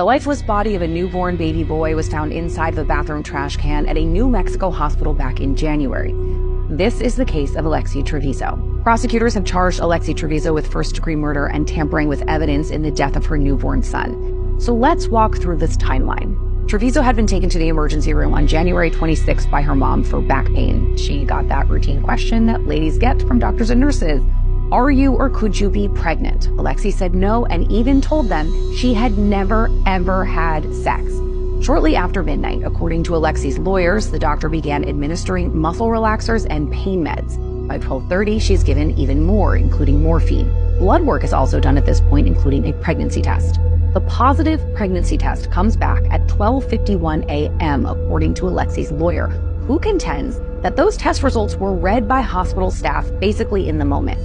The lifeless body of a newborn baby boy was found inside the bathroom trash can at a New Mexico hospital back in January. This is the case of Alexee Trevizo. Prosecutors have charged Alexee Trevizo with first-degree murder and tampering with evidence in the death of her newborn son. So let's walk through this timeline. Trevizo had been taken to the emergency room on January 26th by her mom for back pain. She got that routine question that ladies get from doctors and nurses. Are you or could you be pregnant? Alexee said no and even told them she had never, ever had sex. Shortly after midnight, according to Alexee's lawyers, the doctor began administering muscle relaxers and pain meds. By 12:30, she's given even more, including morphine. Blood work is also done at this point, including a pregnancy test. The positive pregnancy test comes back at 12:51 a.m., according to Alexee's lawyer, who contends that those test results were read by hospital staff basically in the moment.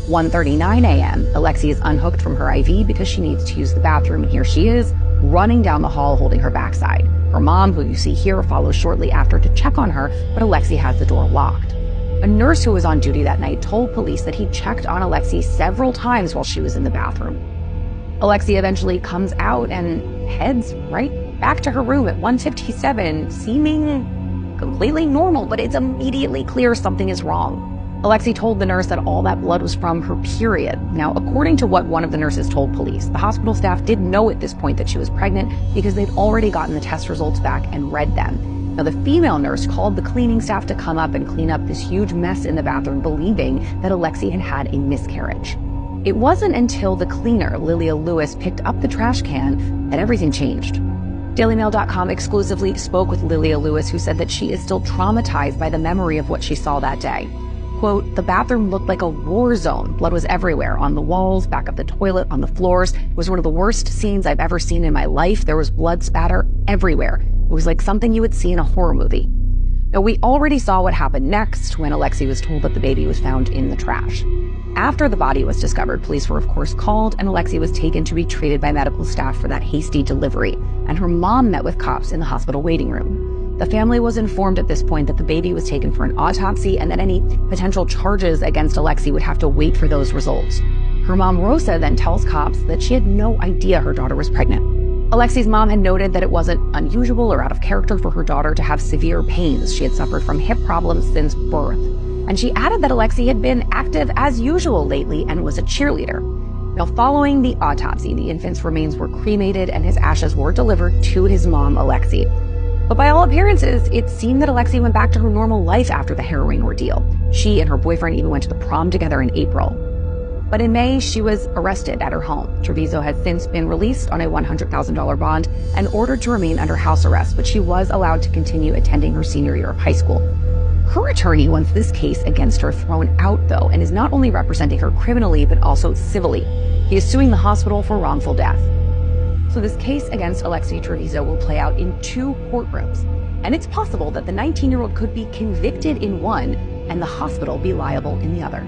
1:39 a.m., Alexee is unhooked from her IV because she needs to use the bathroom, and here she is, running down the hall holding her backside. Her mom, who you see here, follows shortly after to check on her, but Alexee has the door locked. A nurse who was on duty that night told police that he checked on Alexee several times while she was in the bathroom. Alexee eventually comes out and heads right back to her room at 1:57, seeming completely normal, but it's immediately clear something is wrong. Alexee told the nurse that all that blood was from her period. Now, according to what one of the nurses told police, the hospital staff did know at this point that she was pregnant because they'd already gotten the test results back and read them. Now, the female nurse called the cleaning staff to come up and clean up this huge mess in the bathroom, believing that Alexee had had a miscarriage. It wasn't until the cleaner, Lilia Lewis, picked up the trash can that everything changed. DailyMail.com exclusively spoke with Lilia Lewis, who said that she is still traumatized by the memory of what she saw that day. Quote, the bathroom looked like a war zone. Blood was everywhere, on the walls, back of the toilet, on the floors. It was one of the worst scenes I've ever seen in my life. There was blood spatter everywhere. It was like something you would see in a horror movie. Now, we already saw what happened next when Alexee was told that the baby was found in the trash. After the body was discovered, police were of course called, and Alexee was taken to be treated by medical staff for that hasty delivery, and her mom met with cops in the hospital waiting room. The family was informed at this point that the baby was taken for an autopsy and that any potential charges against Alexee would have to wait for those results. Her mom, Rosa, then tells cops that she had no idea her daughter was pregnant. Alexee's mom had noted that it wasn't unusual or out of character for her daughter to have severe pains. She had suffered from hip problems since birth. And she added that Alexee had been active as usual lately and was a cheerleader. Now, following the autopsy, the infant's remains were cremated and his ashes were delivered to his mom, Alexee. But by all appearances, it seemed that Alexee went back to her normal life after the harrowing ordeal. She and her boyfriend even went to the prom together in April. But in May, she was arrested at her home. Trevizo has since been released on a $100,000 bond and ordered to remain under house arrest, but she was allowed to continue attending her senior year of high school. Her attorney wants this case against her thrown out, though, and is not only representing her criminally, but also civilly. He is suing the hospital for wrongful death. So this case against Alexee Trevizo will play out in 2 courtrooms, and it's possible that the 19-year-old could be convicted in one and the hospital be liable in the other.